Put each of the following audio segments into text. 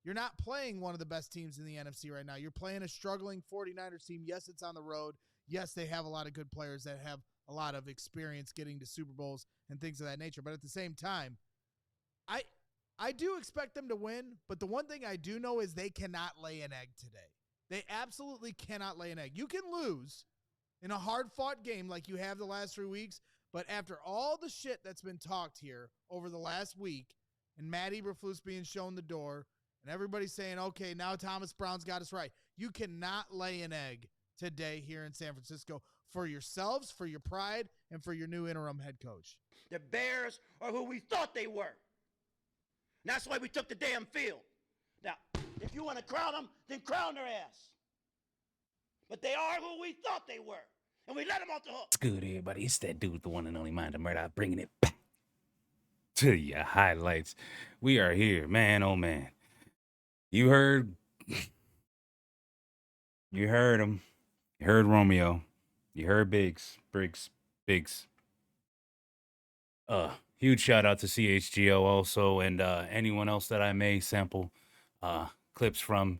You're not playing one of the best teams in the NFC right now. You're playing a struggling 49ers team. Yes, it's on the road. Yes, they have a lot of good players that have a lot of experience getting to Super Bowls and things of that nature. But at the same time, I do expect them to win, but the one thing I do know is they cannot lay an egg today. They absolutely cannot lay an egg. You can lose in a hard-fought game like you have the last 3 weeks, but after all the shit that's been talked here over the last week, and Matt Eberflus being shown the door, and everybody saying, okay, now Thomas Brown's got us right. You cannot lay an egg today here in San Francisco for yourselves, for your pride, and for your new interim head coach. The Bears are who we thought they were. And that's why we took the damn field. Now, if you want to crown them, then crown their ass. But they are who we thought they were. And we let them off the hook. What's good, everybody? It's that dude, the one and only Mind of Murder, bringing it back to your highlights. We are here, man, oh man. You heard him. You heard Romeo. You heard Biggs. Huge shout out to CHGO also, and anyone else that I may sample clips from.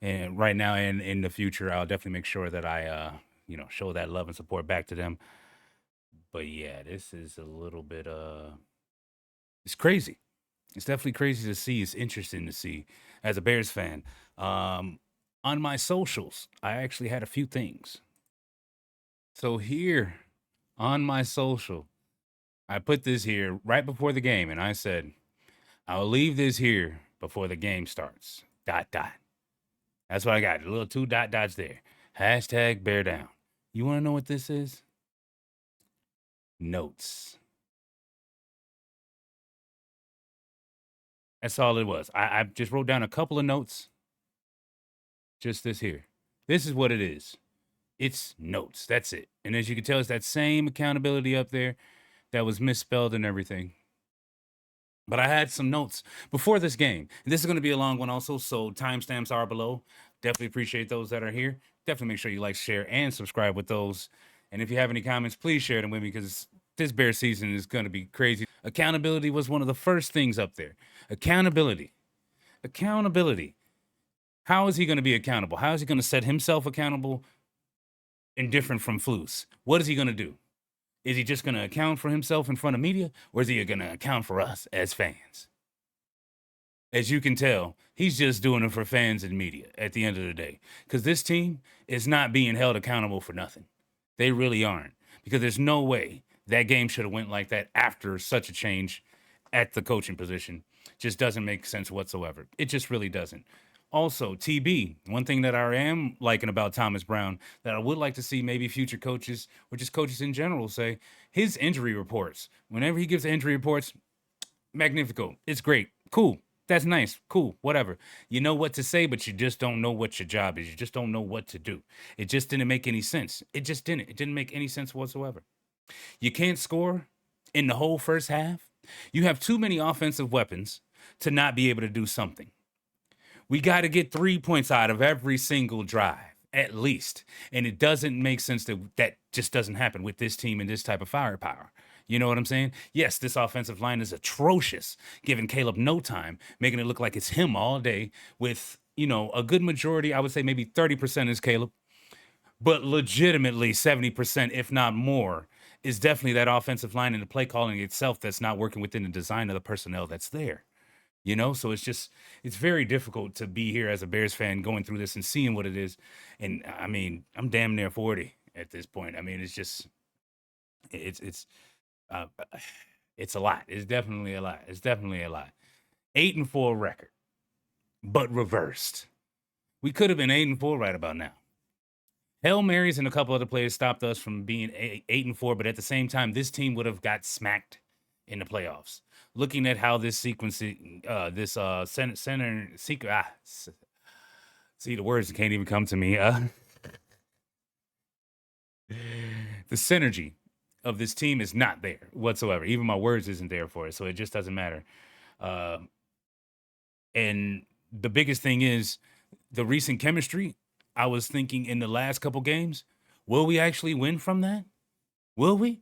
And right now and in the future, I'll definitely make sure that I, show that love and support back to them. But yeah, this is a little bit, it's crazy. It's definitely crazy to see. It's interesting to see as a Bears fan. On my socials, I actually had a few things. So here on my social, I put this here right before the game, and I said, I'll leave this here before the game starts. ... That's what I got. A little 2 dots there. Hashtag bear down. You want to know what this is? Notes. That's all it was. I just wrote down a couple of notes. Just this here. This is what it is. It's notes. That's it. And as you can tell, it's that same accountability up there that was misspelled and everything. But I had some notes before this game. And this is going to be a long one also, so timestamps are below. Definitely appreciate those that are here. Definitely make sure you like, share, and subscribe with those. And if you have any comments, please share them with me because this Bear season is going to be crazy. Accountability was one of the first things up there. Accountability. How is he going to be accountable? How is he going to set himself accountable and different from Flus? What is he going to do? Is he just going to account for himself in front of media, or is he going to account for us as fans? As you can tell, he's just doing it for fans and media at the end of the day. Because this team is not being held accountable for nothing. They really aren't. Because there's no way that game should have went like that after such a change at the coaching position. Just doesn't make sense whatsoever. It just really doesn't. Also, TB, one thing that I am liking about Thomas Brown that I would like to see maybe future coaches or just coaches in general say, his injury reports. Whenever he gives injury reports, magnifico. It's great. Cool. That's nice. Cool. Whatever. You know what to say, but you just don't know what your job is. You just don't know what to do. It just didn't make any sense. It just didn't. It didn't make any sense whatsoever. You can't score in the whole first half. You have too many offensive weapons to not be able to do something. We got to get 3 points out of every single drive, at least. And it doesn't make sense that just doesn't happen with this team and this type of firepower. You know what I'm saying? Yes, this offensive line is atrocious, giving Caleb no time, making it look like it's him all day with, a good majority, I would say maybe 30% is Caleb, but legitimately 70%, if not more, is definitely that offensive line and the play calling itself that's not working within the design of the personnel that's there. So it's very difficult to be here as a Bears fan going through this and seeing what it is. And I mean, I'm damn near 40 at this point. I mean, it's a lot. It's definitely a lot. 8-4 record, but reversed. We could have been 8-4 right about now. Hail Marys and a couple other players stopped us from being 8-4, but at the same time, this team would have got smacked in the playoffs. Looking at how this sequence, see the words can't even come to me. The synergy of this team is not there whatsoever. Even my words isn't there for it, so it just doesn't matter. And the biggest thing is the recent chemistry. I was thinking in the last couple games, will we actually win from that? Will we?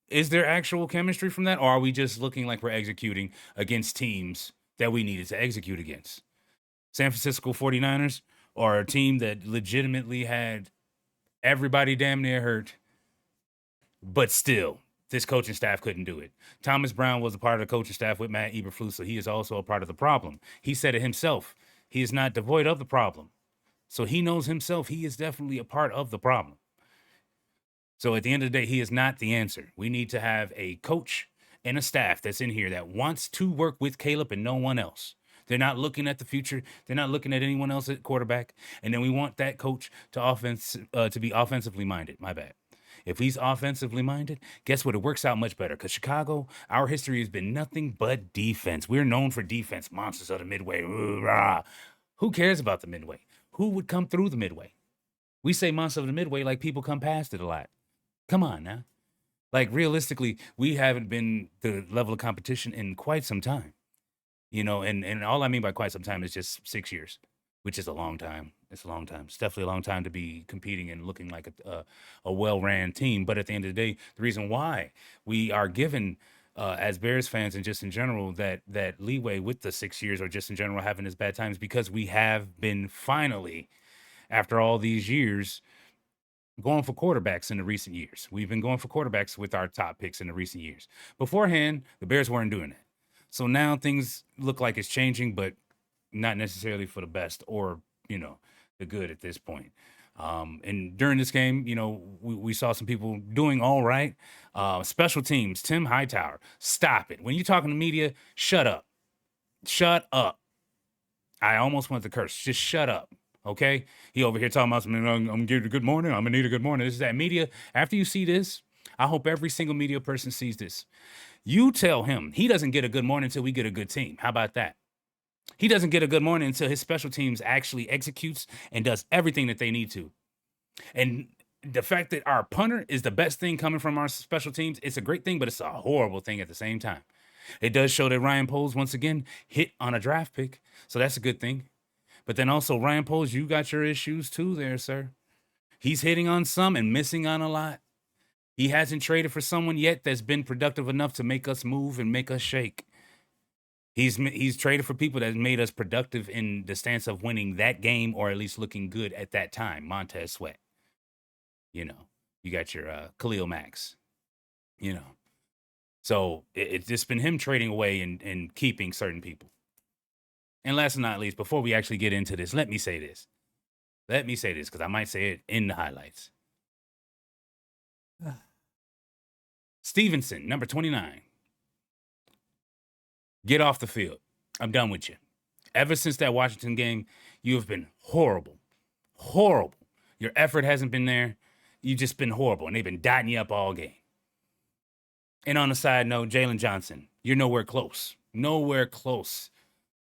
Is there actual chemistry from that, or are we just looking like we're executing against teams that we needed to execute against? San Francisco 49ers are a team that legitimately had everybody damn near hurt, but still, this coaching staff couldn't do it. Thomas Brown was a part of the coaching staff with Matt Eberflus, so he is also a part of the problem. He said it himself. He is not devoid of the problem. So he knows himself he is definitely a part of the problem. So at the end of the day, he is not the answer. We need to have a coach and a staff that's in here that wants to work with Caleb and no one else. They're not looking at the future. They're not looking at anyone else at quarterback. And then we want that coach to be offensively minded. My bad. If he's offensively minded, guess what? It works out much better because Chicago, our history has been nothing but defense. We're known for defense, monsters of the Midway. Ooh, rah. Who cares about the Midway? Who would come through the Midway? We say monsters of the Midway like people come past it a lot. Come on now. Like realistically, we haven't been the level of competition in quite some time. You know, and all I mean by quite some time is just 6 years, which is a long time. It's a long time. It's definitely a long time to be competing and looking like a well-ran team. But at the end of the day, the reason why we are given, as Bears fans and just in general, that leeway with the 6 years or just in general having this bad times because we have been finally, after all these years, going for quarterbacks in the recent years. We've been going for quarterbacks with our top picks in the recent years. Beforehand, the Bears weren't doing that. So now things look like it's changing, but not necessarily for the best or, you know, the good at this point. And during this game, you know, we saw some people doing all right. Special teams, Tim Hightower, stop it. When you're talking to media, shut up. Shut up. I almost went to curse. Just shut up. Okay? He over here talking about something, I'm going to give you a good morning. I'm going to need a good morning. This is that media. After you see this, I hope every single media person sees this. You tell him he doesn't get a good morning until we get a good team. How about that? He doesn't get a good morning until his special teams actually executes and does everything that they need to. And the fact that our punter is the best thing coming from our special teams, it's a great thing, but it's a horrible thing at the same time. It does show that Ryan Poles, once again, hit on a draft pick. So that's a good thing. But then also, Ryan Poles, you got your issues too there, sir. He's hitting on some and missing on a lot. He hasn't traded for someone yet that's been productive enough to make us move and make us shake. He's traded for people that made us productive in the stance of winning that game or at least looking good at that time. Montez Sweat. You know, you got your Khalil Max. You know. So it's just been him trading away and keeping certain people. And last but not least, before we actually get into this, let me say this. Let me say this because I might say it in the highlights. Stevenson, number 29. Get off the field. I'm done with you. Ever since that Washington game, you have been horrible. Horrible. Your effort hasn't been there. You've just been horrible, and they've been dotting you up all game. And on a side note, Jalen Johnson, you're nowhere close. Nowhere close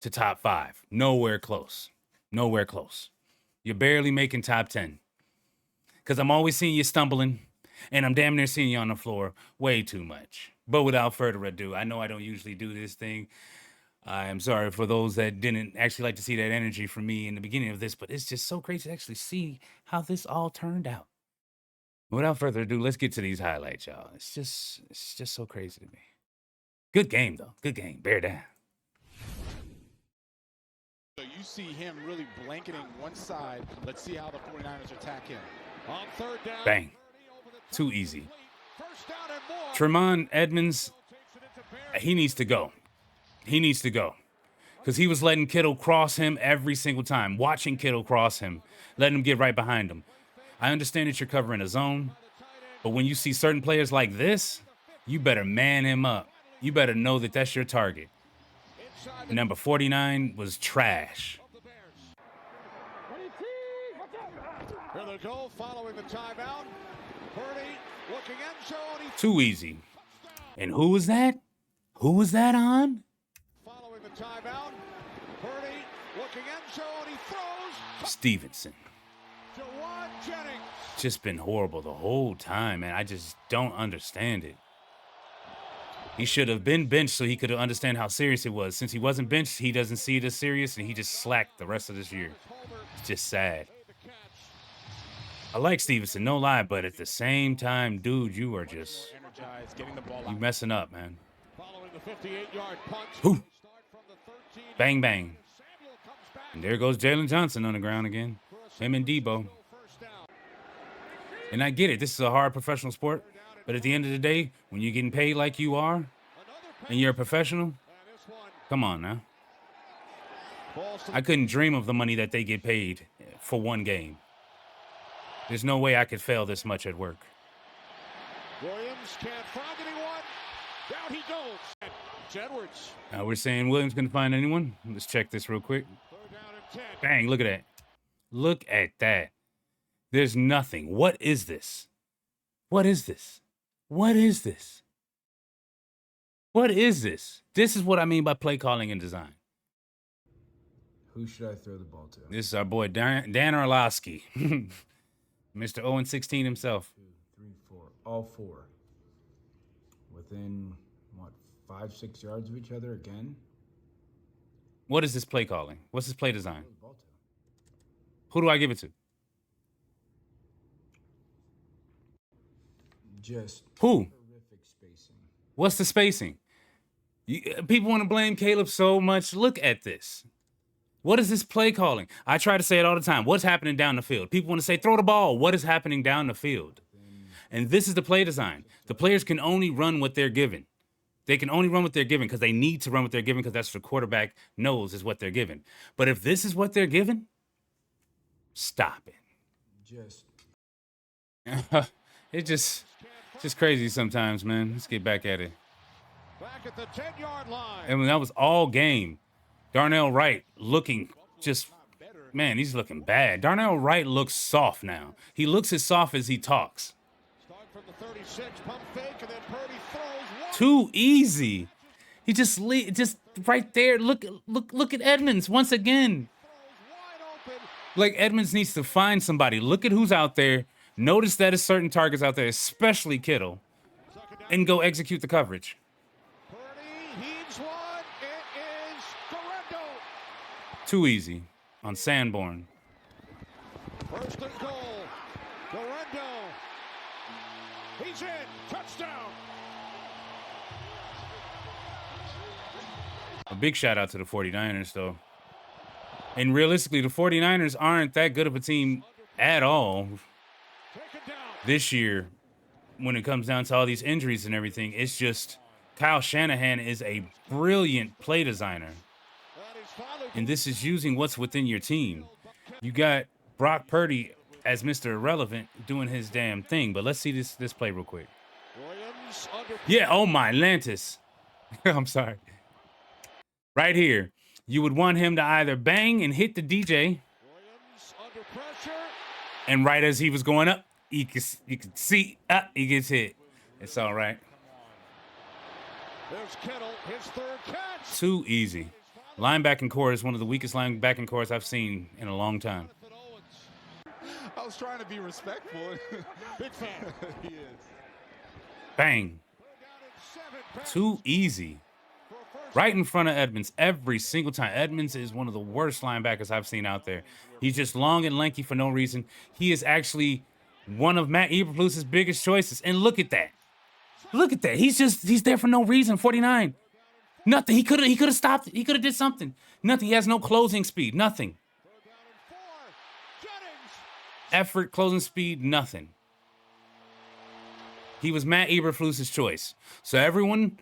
to top 5. Nowhere close. Nowhere close. You're barely making top 10. Because I'm always seeing you stumbling, and I'm damn near seeing you on the floor way too much. But without further ado, I know I don't usually do this thing. I am sorry for those that didn't actually like to see that energy from me in the beginning of this, but it's just so great to actually see how this all turned out. Without further ado, let's get to these highlights, y'all. It's just so crazy to me. Good game, though. Good game. Bear down. So you see him really blanketing one side. Let's see how the 49ers attack him. On third down. Bang. Too easy. Tremont Edmonds, he needs to go. He needs to go. Because he was letting Kittle cross him every single time. Watching Kittle cross him. Letting him get right behind him. I understand that you're covering a zone. But when you see certain players like this, you better man him up. You better know that that's your target. And number 49 was trash. Here they go, following the timeout. Purdy looking end zone. Too easy. And who was that? Who was that on? Following the timeout. Purdy looking end zone. He throws. Stevenson. Jawan Jennings. Just been horrible the whole time, man. I just don't understand it. He should have been benched so he could understand how serious it was. Since he wasn't benched, he doesn't see it as serious, and he just slacked the rest of this year. It's just sad. I like Stevenson, no lie, but at the same time, dude, you are just you messing up, man. Whew. Bang, bang. And there goes Jalen Johnson on the ground again. Him and Debo. And I get it. This is a hard professional sport. But at the end of the day, when you're getting paid like you are, and you're a professional, come on now. I couldn't dream of the money that they get paid for one game. There's no way I could fail this much at work. Williams can't find anyone. Down he goes. It's Edwards. We're saying Williams couldn't find anyone. Let's check this real quick. Bang, look at that. Look at that. There's nothing. What is this? What is this? What is this? What is this? This is what I mean by play calling and design. Who should I throw the ball to? This is our boy Dan Orlowski. Mr. 0-16 himself. 2, 3, 4. All four. Within, what, 5-6 yards of each other again? What is this play calling? What's this play design? Throw the ball to. Who do I give it to? Just Who? horrific spacing. What's the spacing? People want to blame Caleb so much. Look at this. What is this play calling? I try to say it all the time. What's happening down the field? People want to say, throw the ball. What is happening down the field? And this is the play design. The players can only run what they're given. They can only run what they're given because they need to run what they're given because that's what the quarterback knows is what they're given. But if this is what they're given, stop it. Just It's just crazy sometimes, man. Let's get back at it. Back at the 10-yard line. I mean, that was all game. Darnell Wright looking just, man, he's looking bad. Darnell Wright looks soft now. He looks as soft as he talks. Start from the 36, pump fake, and then Purdy throws one. Too easy. He just right there. Look at Edmonds once again. Wide open. Like Edmonds needs to find somebody. Look at who's out there. Notice that there's certain targets out there, especially Kittle, and go execute the coverage. Purdy heaves one. It is Correndo. Too easy on Sanborn. First and goal. Correndo. He's in. Touchdown. A big shout out to the 49ers, though. And realistically, the 49ers aren't that good of a team at all this year when it comes down to all these injuries and everything. It's just Kyle Shanahan is a brilliant play designer. And this is using what's within your team. You got Brock Purdy as Mr. Irrelevant doing his damn thing. But let's see this play real quick. Yeah, oh my Lantis. I'm sorry. Right here. You would want him to either bang and hit the DJ. And right as he was going up, you could see he gets hit. It's all right. There's Kittle, his third catch. Too easy. Linebacking core is one of the weakest linebacking cores I've seen in a long time. I was trying to be respectful. Big fan. He is. Bang. Too easy. Right in front of Edmonds every single time. Edmonds is one of the worst linebackers I've seen out there. He's just long and lanky for no reason. He is actually one of Matt Eberflus's biggest choices. And look at that. Look at that. He's there for no reason. 49. Nothing. He could have stopped it. He could have did something. Nothing. He has no closing speed. Nothing. Effort, closing speed, nothing. He was Matt Eberflus's choice. So everyone,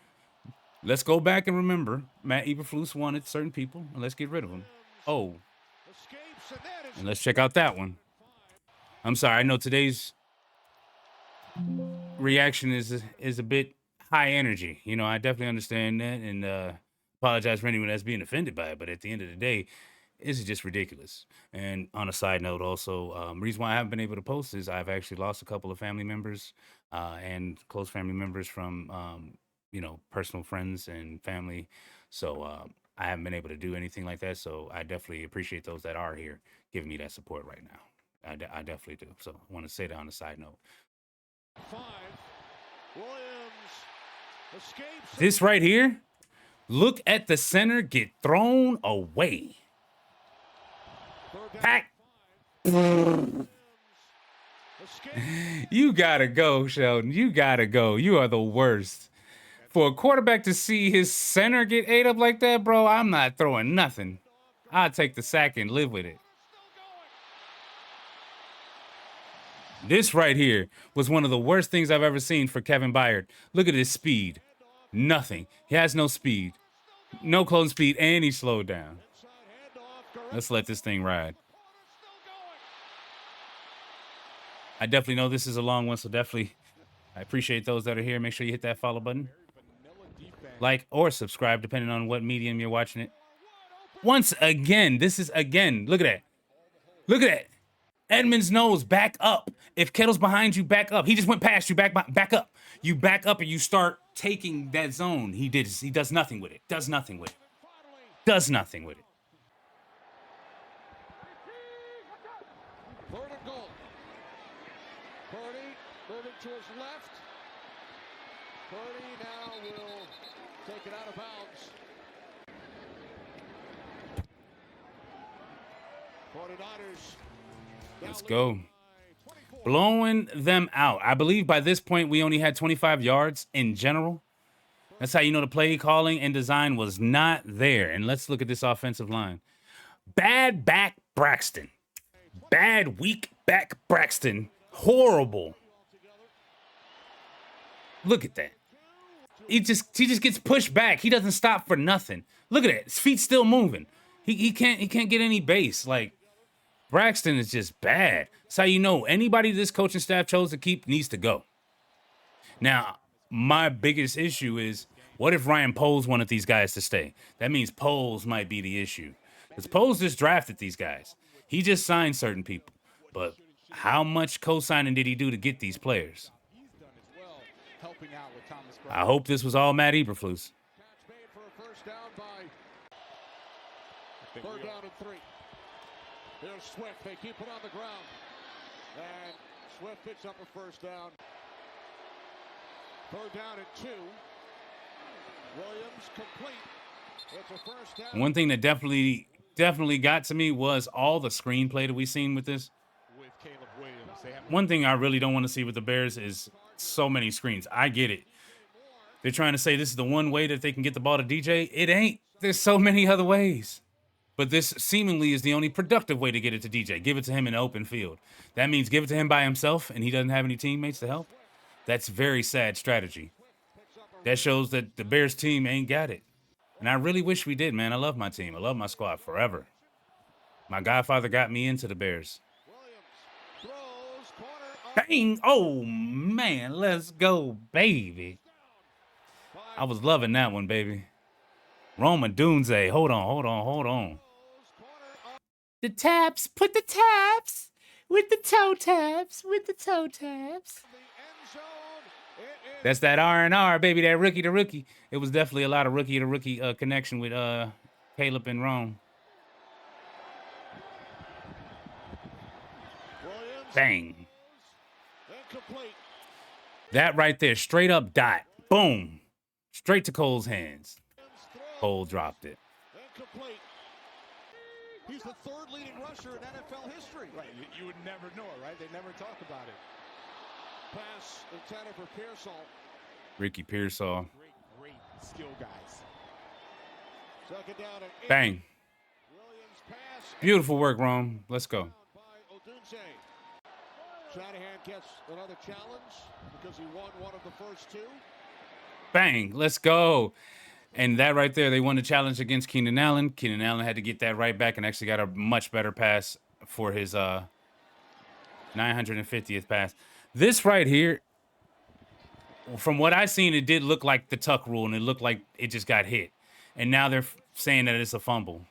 let's go back and remember Matt Eberflus wanted certain people, and let's get rid of them. Oh. And let's check out that one. I'm sorry. I know today's reaction is a bit high energy. You know, I definitely understand that and apologize for anyone that's being offended by it. But at the end of the day, this is just ridiculous. And on a side note, also, reason why I haven't been able to post is I've actually lost a couple of family members and close family members from, personal friends and family. So I haven't been able to do anything like that. So I definitely appreciate those that are here giving me that support right now. I definitely do. So I want to say that on a side note. 5. Williams escapes. This right here, look at the center get thrown away. Pack. You gotta go, Sheldon. You gotta go. You are the worst. For a quarterback to see his center get ate up like that, bro, I'm not throwing nothing. I'll take the sack and live with it. This right here was one of the worst things I've ever seen for Kevin Byard. Look at his speed. Nothing. He has no speed. No closing speed, and he slowed down. Let's let this thing ride. I definitely know this is a long one, so definitely I appreciate those that are here. Make sure you hit that follow button. Like or subscribe, depending on what medium you're watching it. Once again, this is again. Look at that. Look at that. Edmonds knows, back up. If Kettle's behind you, back up. He just went past you, back up. You back up and you start taking that zone. He does nothing with it. Does nothing with it. Does nothing with it. Third and goal. Purdy moving to his left. Purdy now will take it out of bounds. 49ers. Let's go. Blowing them out. I believe by this point we only had 25 yards in general. That's how you know the play calling and design was not there. And let's look at this offensive line. Bad back Braxton. Bad weak back Braxton. Horrible. Look at that. He just gets pushed back. He doesn't stop for nothing. Look at it. His feet's still moving. He can't get any base. Like, Braxton is just bad. That's how you know anybody this coaching staff chose to keep needs to go. Now, my biggest issue is, what if Ryan Poles wanted these guys to stay? That means Poles might be the issue. Because Poles just drafted these guys. He just signed certain people. But how much co-signing did he do to get these players? I hope this was all Matt Eberflus. Third down and 3. Here's Swift. They keep it on the ground. And Swift picks up a first down. Third down and 2. Williams complete. It's a first down. One thing that definitely got to me was all the screenplay that we seen with this. With Caleb Williams. One thing I really don't want to see with the Bears is so many screens. I get it. They're trying to say this is the one way that they can get the ball to DJ. It ain't. There's so many other ways. But this seemingly is the only productive way to get it to DJ. Give it to him in the open field. That means give it to him by himself and he doesn't have any teammates to help. That's very sad strategy. That shows that the Bears team ain't got it. And I really wish we did, man. I love my team. I love my squad forever. My godfather got me into the Bears. Bang! Oh, man. Let's go, baby. I was loving that one, baby. Roman Dunze. Hold on. The taps. Put the taps. With the toe taps. That's that R&R, baby. That rookie to rookie. It was definitely a lot of rookie to rookie connection with Caleb and Rome. Bang. That right there. Straight up dot. Boom. Straight to Cole's hands. Cole dropped it. He's the third leading rusher in NFL history. Right, you would never know it, right? They never talk about it. Pass intended for Pearsall. Ricky Pearsall. Great skill guys. Second down and 8. Bang. Williams pass. Beautiful work, Rome. Let's go. Shanahan gets another challenge because he won one of the first 2. Bang. Let's go. And that right there, they won the challenge against Keenan Allen. Keenan Allen had to get that right back and actually got a much better pass for his 950th pass. This right here, from what I seen, it did look like the tuck rule, and it looked like it just got hit. And now they're saying that it's a fumble.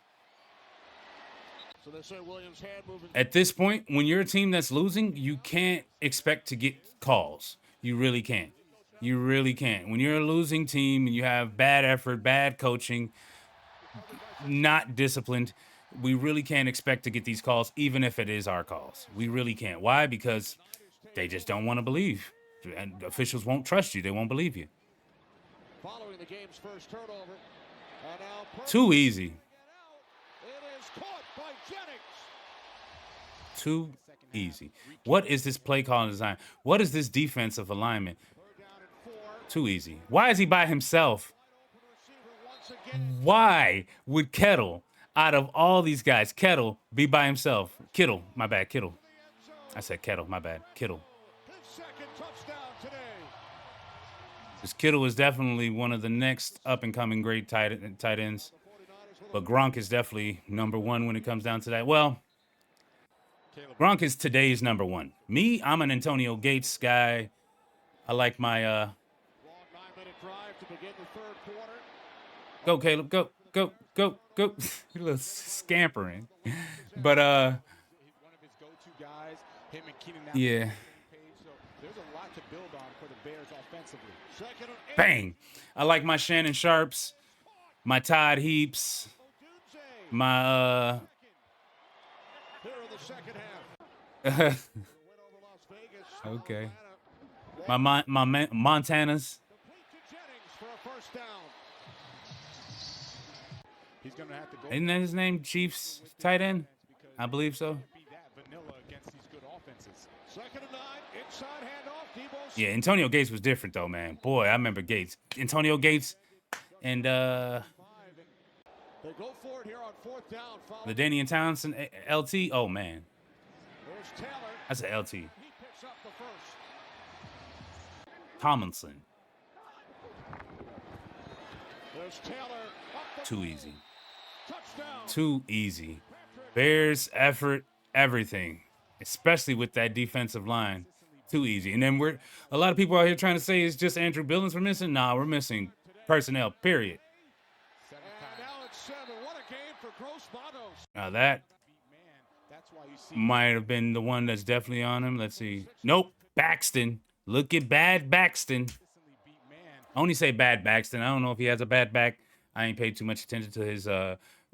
So they say Williams had moving. At this point, when you're a team that's losing, you can't expect to get calls. You really can't. You really can't. When you're a losing team and you have bad effort, bad coaching, not disciplined, we really can't expect to get these calls, even if it is our calls. We really can't. Why? Because they just don't want to believe. And officials won't trust you. They won't believe you. Following the game's first turnover. And now Too easy. It is caught by Jennings. Too easy. What is this play calling design? What is this defensive alignment? Too easy. Why is he by himself? Why would Kettle? out of all these guys, Kettle be by himself. Kittle, my bad, Kittle. I said Kettle, my bad, Kittle. Because Kittle is definitely one of the next up-and-coming great tight ends. But Gronk is definitely number one when it comes down to that. Well, Gronk is today's number one. Me, I'm an Antonio Gates guy. I like my go, Caleb, go, go, go, go. A little scampering. But yeah. There's a lot to build on for the Bears offensively. Bang. I like my Shannon Sharps, my Todd Heaps, my okay. My Montanas. Isn't that his name? Chiefs tight end? I believe so. Yeah, Antonio Gates was different though, man. Boy, I remember Gates. Antonio Gates and the Danian Townsend LT. Oh man. That's an LT. Tomlinson. Too easy. Too easy. Bears effort, everything. Especially with that defensive line. Too easy. And then a lot of people out here trying to say it's just Andrew Billings we're missing. Nah, we're missing personnel, period. Now that might have been the one that's definitely on him. Let's see. Nope. Baxton. Look at bad Baxton. I only say bad Baxton. I don't know if he has a bad back. I ain't paid too much attention to his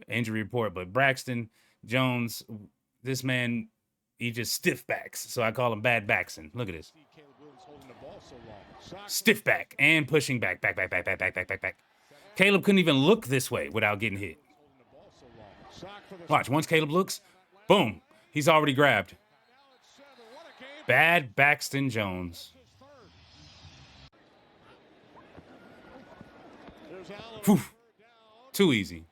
injury report. But Braxton Jones, this man, he just stiff backs. So I call him bad Baxton. Look at this. Stiff back and pushing back. Back. Caleb couldn't even look this way without getting hit. Watch. Once Caleb looks, boom. He's already grabbed. Bad Baxton Jones. Whew. Too easy.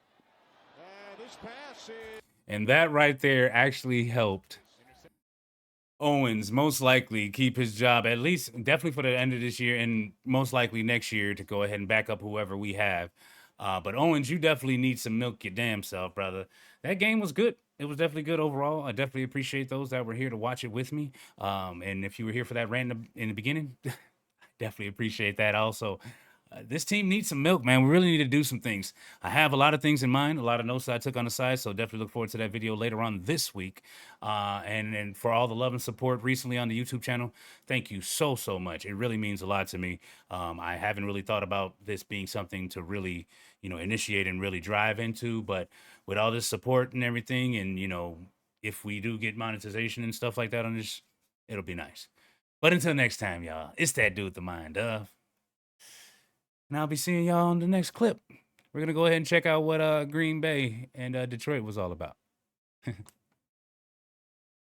And that right there actually helped Owens most likely keep his job, at least definitely for the end of this year and most likely next year to go ahead and back up whoever we have. But Owens, you definitely need some milk your damn self, brother. That game was good. It was definitely good overall. I definitely appreciate those that were here to watch it with me. And if you were here for that rant in the beginning, definitely appreciate that also. This team needs some milk, man. We really need to do some things. I have a lot of things in mind, a lot of notes that I took on the side, so definitely look forward to that video later on this week. And for all the love and support recently on the YouTube channel, thank you so much. It really means a lot to me. I haven't really thought about this being something to really, initiate and really drive into, but with all this support and everything, and, if we do get monetization and stuff like that on this, it'll be nice. But until next time, y'all, it's that dude with the mind of. And I'll be seeing y'all on the next clip. We're going to go ahead and check out what Green Bay and Detroit was all about.